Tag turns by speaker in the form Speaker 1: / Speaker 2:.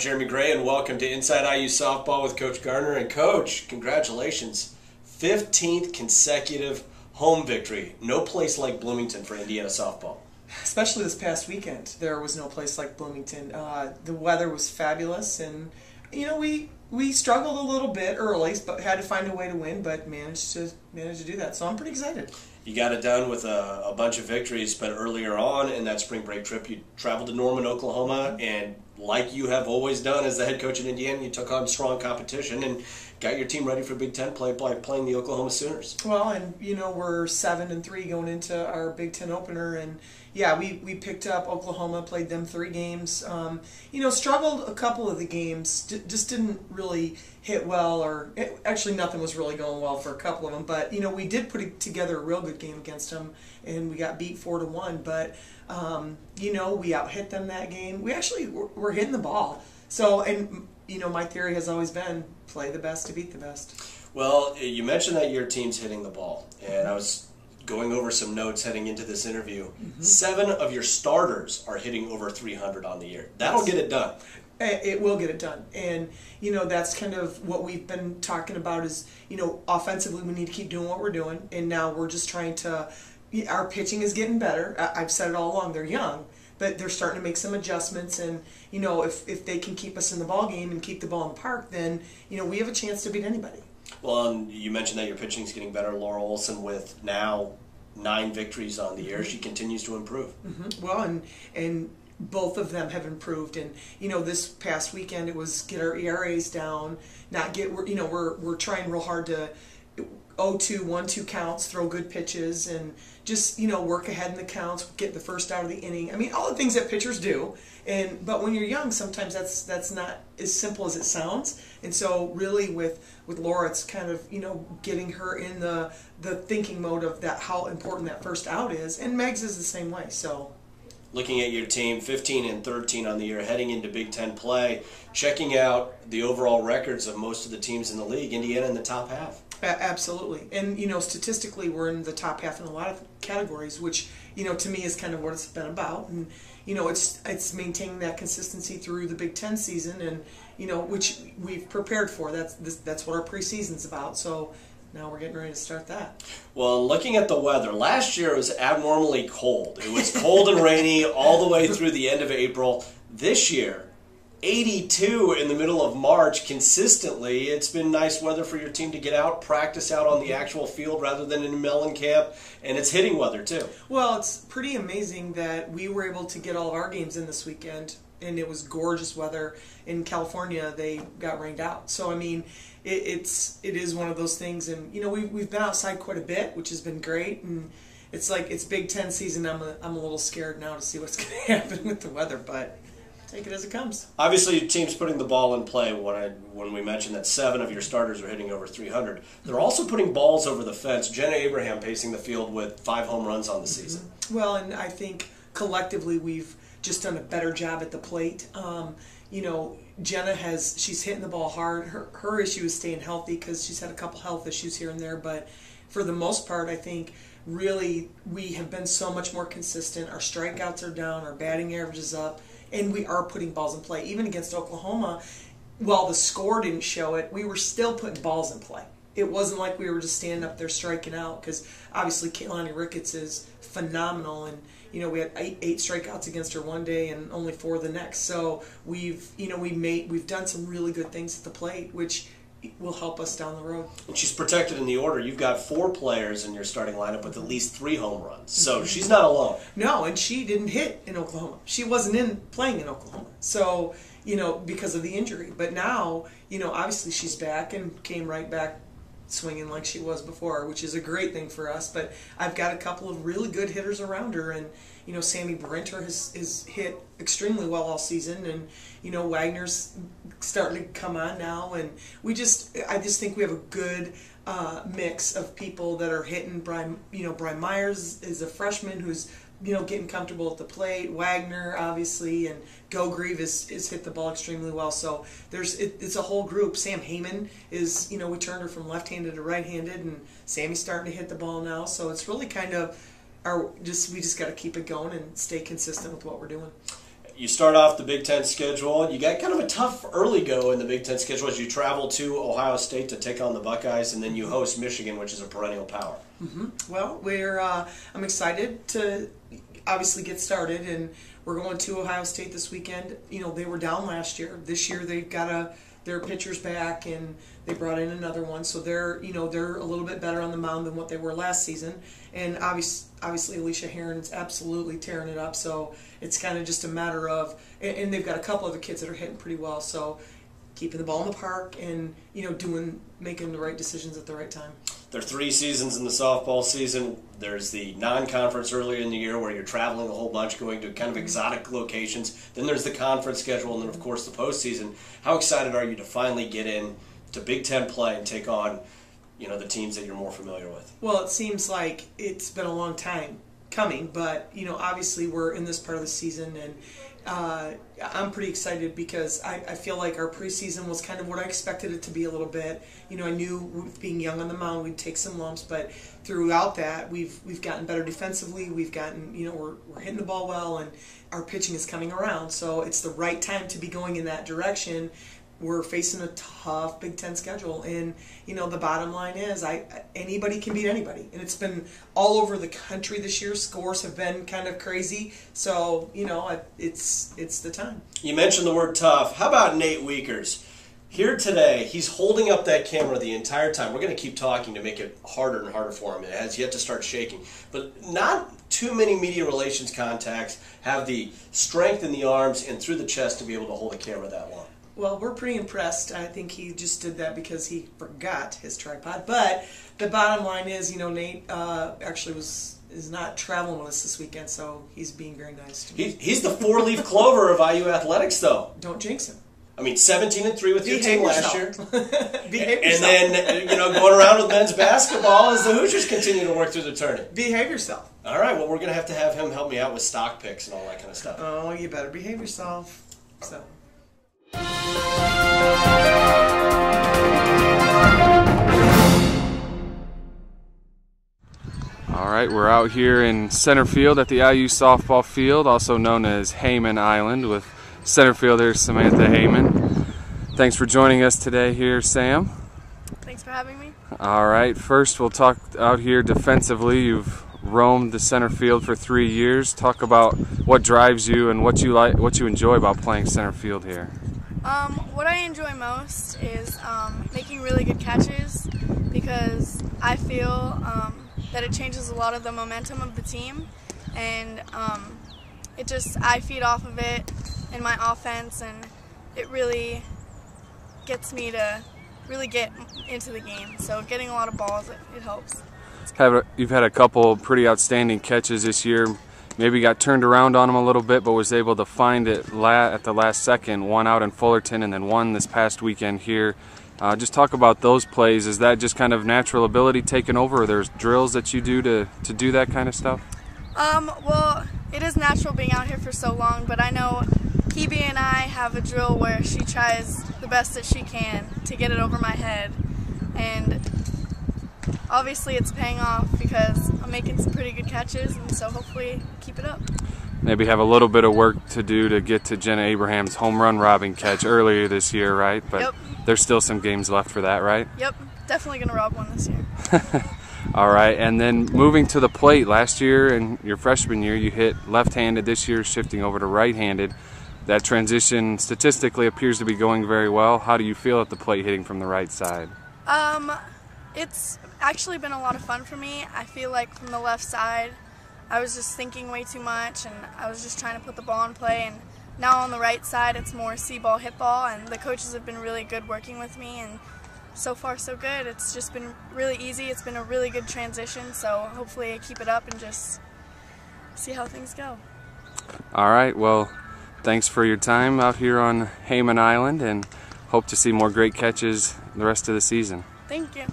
Speaker 1: Jeremy Gray, and welcome to Inside IU Softball with Coach Gardner. And Coach, congratulations. 15th consecutive home victory. No place like Bloomington for Indiana softball.
Speaker 2: Especially this past weekend. There was no place like Bloomington. The weather was fabulous, and we struggled a little bit early, but had to find a way to win, but managed to do that. So I'm pretty excited.
Speaker 1: You got it done with a bunch of victories, but earlier on in that spring break trip, you traveled to Norman, Oklahoma, and like you have always done as the head coach in Indiana, you took on strong competition and got your team ready for Big Ten play by playing the Oklahoma Sooners.
Speaker 2: Well, and we're 7-3 going into our Big Ten opener, and yeah, we picked up Oklahoma, played them 3 games. Struggled a couple of the games, just didn't really hit well, actually nothing was really going well for a couple of them. But we did put together a real good game against them, and we got beat 4-1. But we out-hit them that game. We actually were hitting the ball. So, and my theory has always been play the best to beat the best.
Speaker 1: Well, you mentioned that your team's hitting the ball, and I was going over some notes heading into this interview. 7 of your starters are hitting over 300 on the year. That'll get it done.
Speaker 2: It will get it done. And, that's kind of what we've been talking about is, offensively we need to keep doing what we're doing. And now we're just trying to, our pitching is getting better. I've said it all along, they're young, but they're starting to make some adjustments. And, if they can keep us in the ball game and keep the ball in the park, then, we have a chance to beat anybody.
Speaker 1: Well, you mentioned that your pitching is getting better. Laura Olson with now 9 victories on the year. She continues to improve.
Speaker 2: Well, and both of them have improved. And this past weekend it was get our ERAs down, we're trying real hard to 0-2, 1-2 counts, throw good pitches, and just work ahead in the counts, get the first out of the inning. I mean, all the things that pitchers do. But when you're young, sometimes that's not as simple as it sounds. And so really with Laura, it's kind of getting her in the thinking mode of that, how important that first out is. And Megs is the same way. So
Speaker 1: looking at your team, 15-13 on the year, heading into Big Ten play, checking out the overall records of most of the teams in the league, Indiana in the top half.
Speaker 2: Absolutely. And, statistically, we're in the top half in a lot of categories, which, to me is kind of what it's been about. And, it's maintaining that consistency through the Big Ten season, and, which we've prepared for. That's what our preseason's about. So now we're getting ready to start that.
Speaker 1: Well, looking at the weather, last year it was abnormally cold. It was cold and rainy all the way through the end of April. This year, 82 in the middle of March consistently. It's been nice weather for your team to get out, practice out on the actual field rather than in Mellon camp, and it's hitting weather too.
Speaker 2: Well, it's pretty amazing that we were able to get all of our games in this weekend, and it was gorgeous weather. In California, they got rained out. So, I mean, it is one of those things, and, we've been outside quite a bit, which has been great, and it's like it's Big Ten season. I'm a little scared now to see what's going to happen with the weather, but take it as it comes.
Speaker 1: Obviously, your team's putting the ball in play. When we mentioned that 7 of your starters are hitting over 300, they're also putting balls over the fence. Jenna Abraham pacing the field with 5 home runs on the season.
Speaker 2: Well, and I think collectively we've just done a better job at the plate. Jenna she's hitting the ball hard. Her issue is staying healthy because she's had a couple health issues here and there, but for the most part, I think really we have been so much more consistent. Our strikeouts are down, our batting average is up, and we are putting balls in play. Even against Oklahoma, while the score didn't show it, we were still putting balls in play. It wasn't like we were just standing up there striking out, because obviously Kaylani Ricketts is phenomenal, and we had 8 strikeouts against her one day and only 4 the next. So we've done some really good things at the plate, which will help us down the road.
Speaker 1: And she's protected in the order. You've got 4 players in your starting lineup with at least 3 home runs. So she's not alone.
Speaker 2: No, and she didn't hit in Oklahoma. She wasn't playing in Oklahoma. So, because of the injury. But now, obviously she's back and came right back swinging like she was before, which is a great thing for us. But I've got a couple of really good hitters around her, and Sammy Brinter has hit extremely well all season, and Wagner's starting to come on now, and I just think we have a good mix of people that are hitting. Brian Myers is a freshman who's getting comfortable at the plate. Wagner, obviously, and Gogreve is hit the ball extremely well. So it's a whole group. Sam Heyman is, we turned her from left-handed to right-handed, and Sammy's starting to hit the ball now. So it's really kind of we just got to keep it going and stay consistent with what we're doing.
Speaker 1: you start off the Big Ten schedule. You got kind of a tough early go in the Big Ten schedule as you travel to Ohio State to take on the Buckeyes, and then you host Michigan, which is a perennial power.
Speaker 2: Well, I'm excited to obviously get started, and we're going to Ohio State this weekend. You know, they were down last year. This year they've got their pitcher's back, and they brought in another one, so they're a little bit better on the mound than what they were last season. And obviously Alicia Heron's absolutely tearing it up. So it's kind of just a matter of, and they've got a couple of the kids that are hitting pretty well. So keeping the ball in the park and making the right decisions at the right time.
Speaker 1: There are 3 seasons in the softball season. There's the non-conference earlier in the year where you're traveling a whole bunch, going to kind of exotic locations. Then there's the conference schedule, and then, of course, the postseason. How excited are you to finally get in to Big Ten play and take on, the teams that you're more familiar with?
Speaker 2: Well, it seems like it's been a long time coming, but, obviously we're in this part of the season, and I'm pretty excited because I feel like our preseason was kind of what I expected it to be a little bit. I knew with being young on the mound we'd take some lumps, but throughout that we've gotten better defensively. We've gotten, we're hitting the ball well, and our pitching is coming around. So it's the right time to be going in that direction. We're facing a tough Big Ten schedule, and the bottom line is anybody can beat anybody, and it's been all over the country this year. Scores have been kind of crazy, so it's the time.
Speaker 1: You mentioned the word tough. How about Nate Wiekers? Here today, he's holding up that camera the entire time. We're going to keep talking to make it harder and harder for him. It has yet to start shaking, but not too many media relations contacts have the strength in the arms and through the chest to be able to hold a camera that long.
Speaker 2: Well, we're pretty impressed. I think he just did that because he forgot his tripod. But the bottom line is, Nate actually is not traveling with us this weekend, so he's being very nice to me.
Speaker 1: He's the 4-leaf clover of IU athletics, though.
Speaker 2: Don't jinx him.
Speaker 1: I mean, 17-3 with your team last year.
Speaker 2: Behave
Speaker 1: And
Speaker 2: yourself.
Speaker 1: then, going around with men's basketball as the Hoosiers continue to work through the tournament.
Speaker 2: Behave yourself.
Speaker 1: All right, well, we're going to have him help me out with stock picks and all that kind of stuff.
Speaker 2: Oh, you better behave yourself. So.
Speaker 3: All right, we're out here in center field at the IU softball field, also known as Heyman Island, with center fielder Samantha Heyman. Thanks for joining us today here, Sam.
Speaker 4: Thanks for having me.
Speaker 3: All right, first we'll talk out here defensively. You've roamed the center field for 3 years. Talk about what drives you and what you enjoy about playing center field here.
Speaker 4: What I enjoy most is making really good catches, because I feel that it changes a lot of the momentum of the team, and I feed off of it in my offense, and it really gets me to really get into the game. So getting a lot of balls, it helps.
Speaker 3: You've had a couple pretty outstanding catches this year. Maybe got turned around on them a little bit, but was able to find it at the last second. One out in Fullerton and then one this past weekend here. Just talk about those plays. Is that just kind of natural ability taking over, or there's drills that you do to do that kind of stuff?
Speaker 4: Well, it is natural being out here for so long, but I know Kibi and I have a drill where she tries the best that she can to get it over my head, and obviously it's paying off because I'm making some pretty good catches, and so hopefully keep it up.
Speaker 3: Maybe have a little bit of work to do to get to Jenna Abraham's home run robbing catch earlier this year, right? But
Speaker 4: yep.
Speaker 3: There's still some games left for that, right?
Speaker 4: Yep, definitely going to rob one this year.
Speaker 3: All right, and then moving to the plate. Last year and your freshman year, you hit left-handed. This year, shifting over to right-handed. That transition statistically appears to be going very well. How do you feel at the plate hitting from the right side?
Speaker 4: It's actually been a lot of fun for me. I feel like from the left side, I was just thinking way too much, and I was just trying to put the ball in play. And now on the right side, it's more see ball, hit ball, and the coaches have been really good working with me, and so far so good. It's just been really easy. It's been a really good transition, so hopefully I keep it up and just see how things go.
Speaker 3: All right, well, thanks for your time out here on Heyman Island, and hope to see more great catches the rest of the season.
Speaker 4: Thank you.